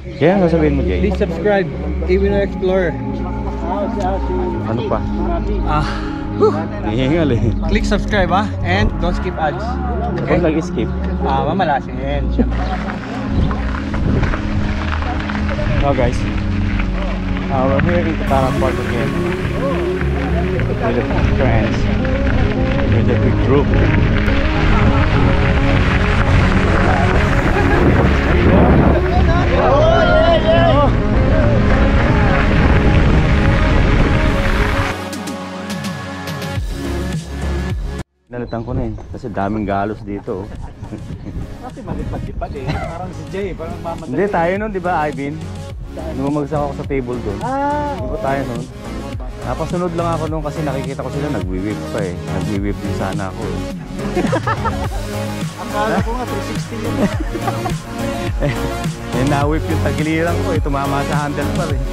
Kaya ang sasabihin mo, Jay? Please subscribe, Pinoy Explorer. Ano pa? Hihingal eh. Click subscribe and don't skip ads. Okay? Huwag nag-skip. Mamalasin yan. Oh guys, we're here in Kataran Park again with a few friends, with a big group. Nalitan ko na yun kasi daming galos dito. Kasi malipad-lipad eh. Parang si Jay, parang mamadali. Hindi tayo nun, di ba, Ivan? Numamagsak ako sa table doon. Di ba tayo nun? Napasunod lang ako nun kasi nakikita ko sila nagwi-whip pa eh. Nagwi-whip din sana ako eh. Akala ko nga 360 yun. Na-whip yung tagiliran ko eh. Tumama sa handle pa rin.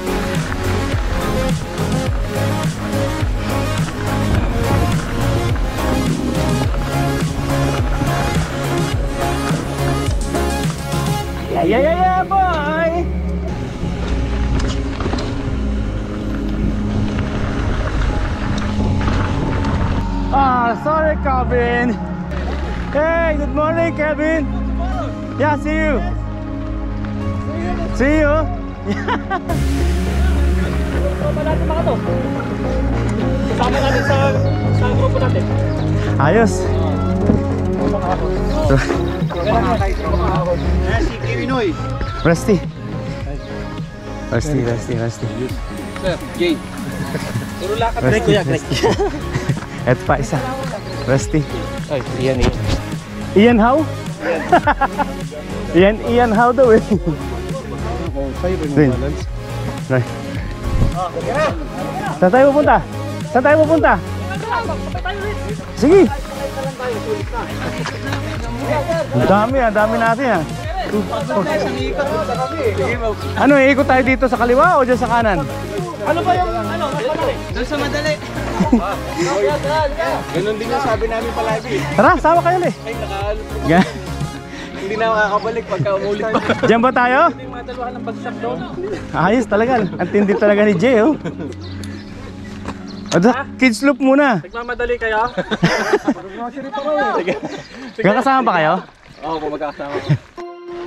Yeah, boy! Sorry, Calvin. Hey, good morning, Calvin. Yeah, see you. See you. Kasama natin sa grupo natin. Ayos. Si Pinoy. Rusty. Rusty. Sir, Jay. Puro lakad. Greg, kuya, Greg. Eto pa isa. Rusty. Ay, Ian eh. Ian how? Ian how daw eh. Balance. Right. Saan tayo pupunta? Saan tayo pupunta? Sige. Ang dami natin Ano, ikot tayo dito sa kaliwa o dyan sa kanan? Ano ba yung doon sa madali? Ganun din yung sabi namin palagi. Tara, sama kayo ulit. Ay, hindi na makakabalik pagka umulit pa. Diyan ba tayo? Hindi mataluhan ng bagsak doon. Ayos talaga. Ang tindi talaga ni Jay oh. Kids loop muna. Nagmamadali kayo? Kakasama ba kayo? Oo, magkakasama.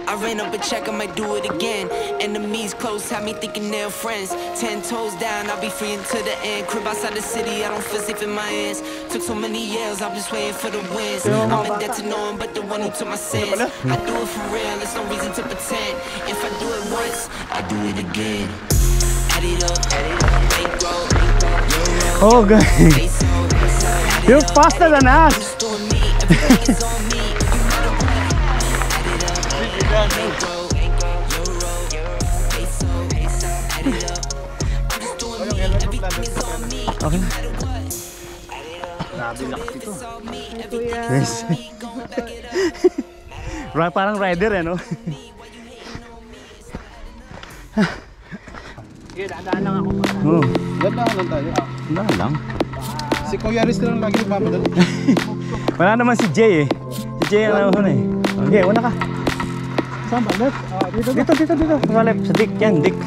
I ran up a check, I might do it again. Enemies close, have me thinking they're friends. 10 toes down, I'll be free until the end. Crib outside the city, I don't feel safe in my hands. Took so many years, I'm just waiting for the wins. I'm in debt to no one but the one who took my sins. I do it for real, there's no reason to pretend. If I do it once, I do it again. Add it up, bankroll, Oh god. You're faster than us. Okay. Yes. Parang rider eh, no? Dadaan lang ako. Dadaan lang tayo. Dadaan lang. Si Kuya Riz lang lagi nagmamadali. Wala naman si Jay eh. Si Jay ang naman eh. Okay, una ka. Saan ba? Dito. Sa left, sa Dick yan, Dick.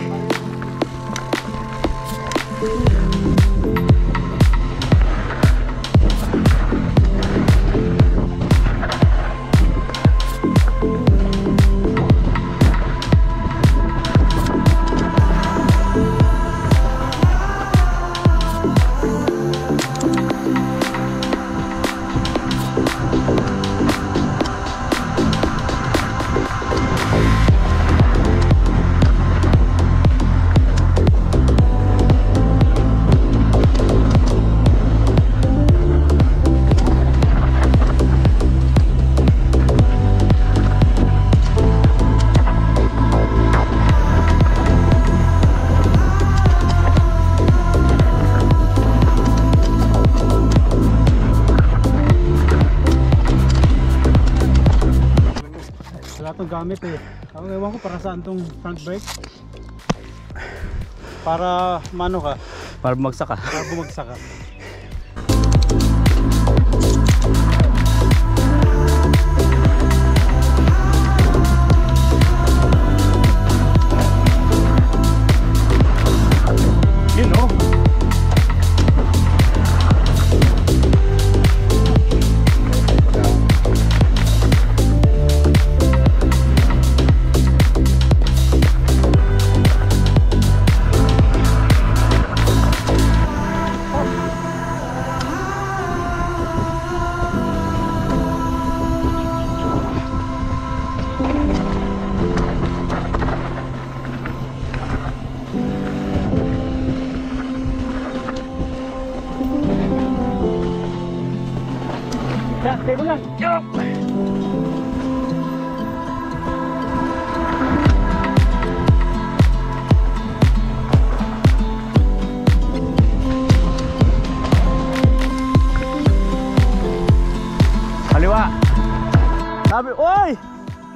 Itong gamit eh. Ang ewan ko para saan tong front brake. Para mano ka? Para bumagsak ka. Para bumagsak ka.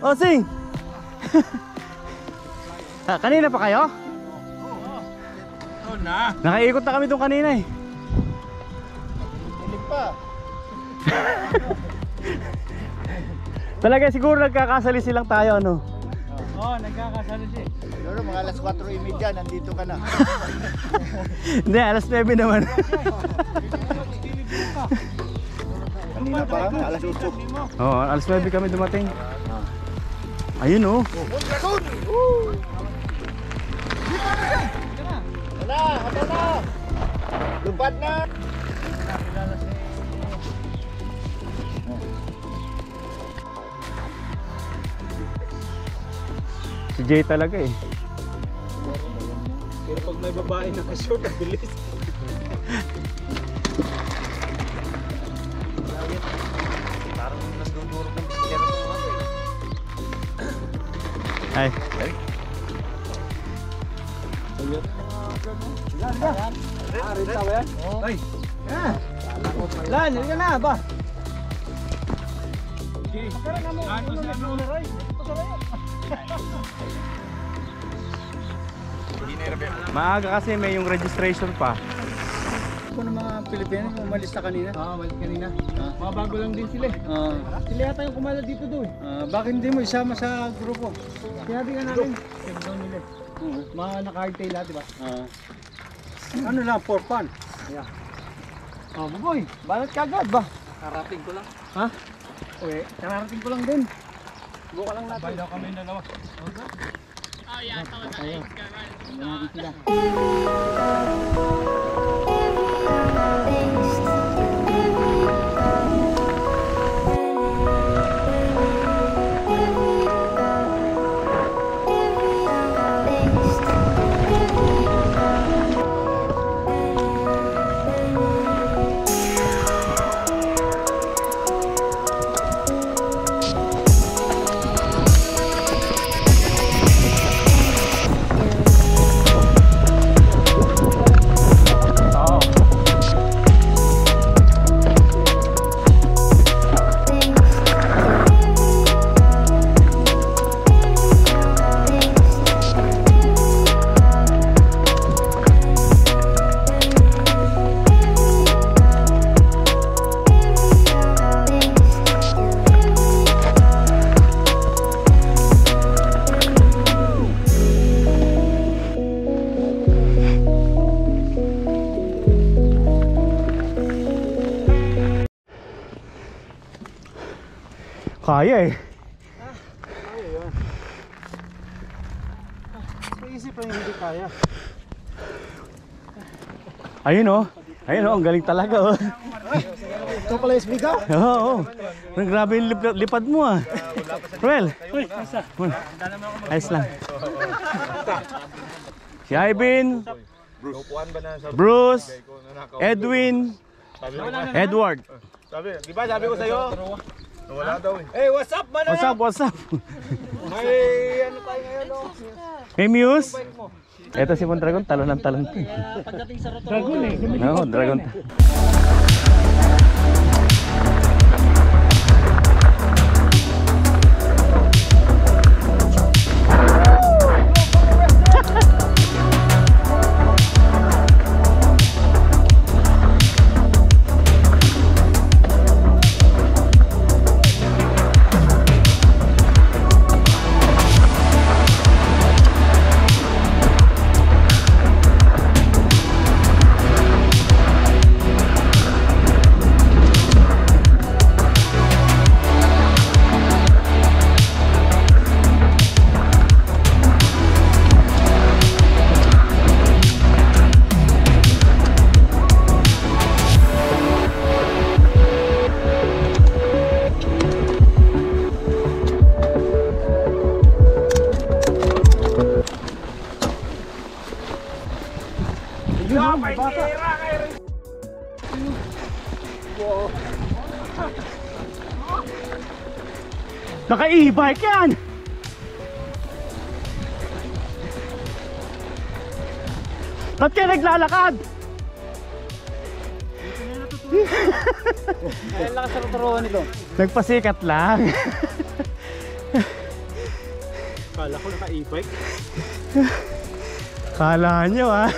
Oh, sing! Kanina pa kayo? Oo na. Nakaikot na kami doon kanina eh. Hilig pa. Talaga siguro nagkakasali silang tayo ano. Oo, nagkakasali siya. Siguro mga alas 4:30 nandito ka na. Hindi, alas 9 naman. Kanina pa kami, alas 8. Oo, alas 9 kami dumating. Ayun oh. Ito na! Lupad na! Si Jay talaga eh. Pero pag may babae nakashort, ang bilis. Parang mas dudurog ng bisikleta ng mga eh. Ay. Lan, hindi ka na ba? Maaga kasi may yung registration pa. Ako ng mga Pilipino, umalis na kanina. Umalis kanina. Mga bago lang din sila. Sila yata yung kumala dito doon. Bakit hindi mo isama sa grupo? Sinabi nga namin. Daw nila. Mga naka-hardtail lahat, diba? Ano lang, for fun. Yeah. Boy, balat ka agad ba? Karating ko lang. Ha? Uy, kararating ko lang din. Buka lang natin. Sabay daw kami dalawa. Oh yeah, tayo. Sila. Kaya eh. Kaya yun. Naisip lang hindi kaya. Ayun oh. Ayun oh, ang galing talaga oh. Ito pala yung speaker? Oo. Grabe yung lipad mo ah. Well. Ayos lang. Si Ivan, Bruce, Edwin, Edward. Di ba sabi ko sa'yo? Wala daw eh. Hey, what's up, man? What's up? May ano tayo ngayon, no? Hey Muse. Ito si Mondragon, talon ng talon. Pagdating sa Dragon eh. Oo, Dragon. Naka-e-bike yan! Ba't kayo naglalakad? Kaya lang sa rotoruan nito. Nagpasikat lang. Kala ko naka-e-bike. Kala nyo ha.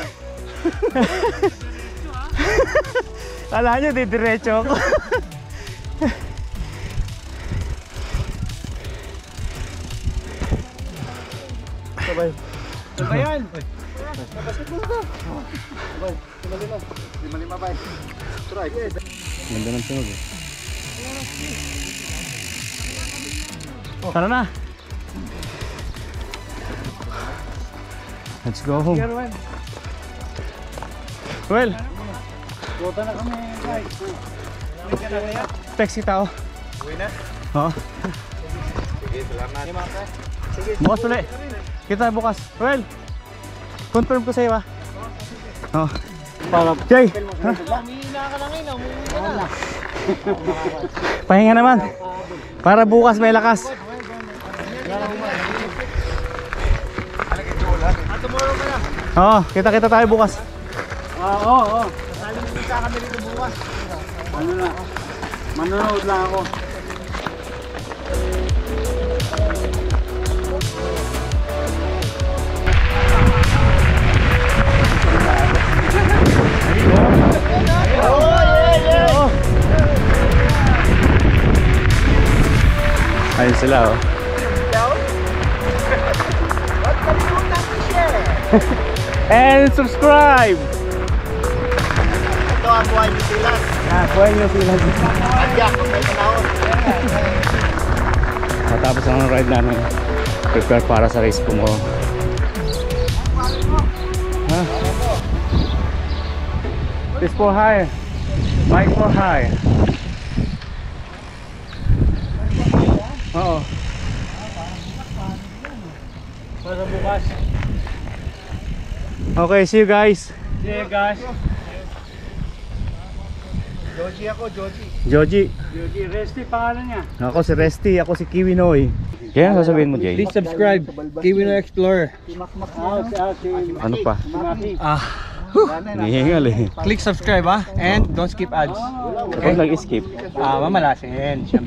Kala nyo didiretso ako. Sabay. Sabay yan. Lima-lima ba? Strike. Ganda ng tunog eh. Tara na. Let's go home. Well, Bota na kami, guys. text kita oh. Uwi na? Oo. Sige, salamat. Bukas ulit. Kita bukas. Well, confirm ko sa'yo ah. Oo. Jay, ha? Umihina ka na ngayon, umuwi ka na. Pahinga naman. Para bukas may lakas. Tomorrow ka na. Oo, kita-kita tayo bukas. Oo. Saling kita kami dito bukas. Ano na? Manonood lang ako. Ayun sila oh. And subscribe! Ito ang buhay New Zealand. Buhay nyo sila. Adya, kung may panahon. Matapos ang ride namin, prepare para sa race ko mo. Huh? This for high. Mic for high. Oo. Para bukas. Okay, see you guys. Yeah, guys. Joji ako, Joji. Joji. Joji, Resty pangalan niya. Ako si Resty, ako si Kiwi Noy. Kaya ano sasabihin mo, Jay? Please subscribe. Kiwi no Explorer. Ano pa? Nihingal eh. Click subscribe and don't skip ads. Huwag nag-skip. Mamalasin.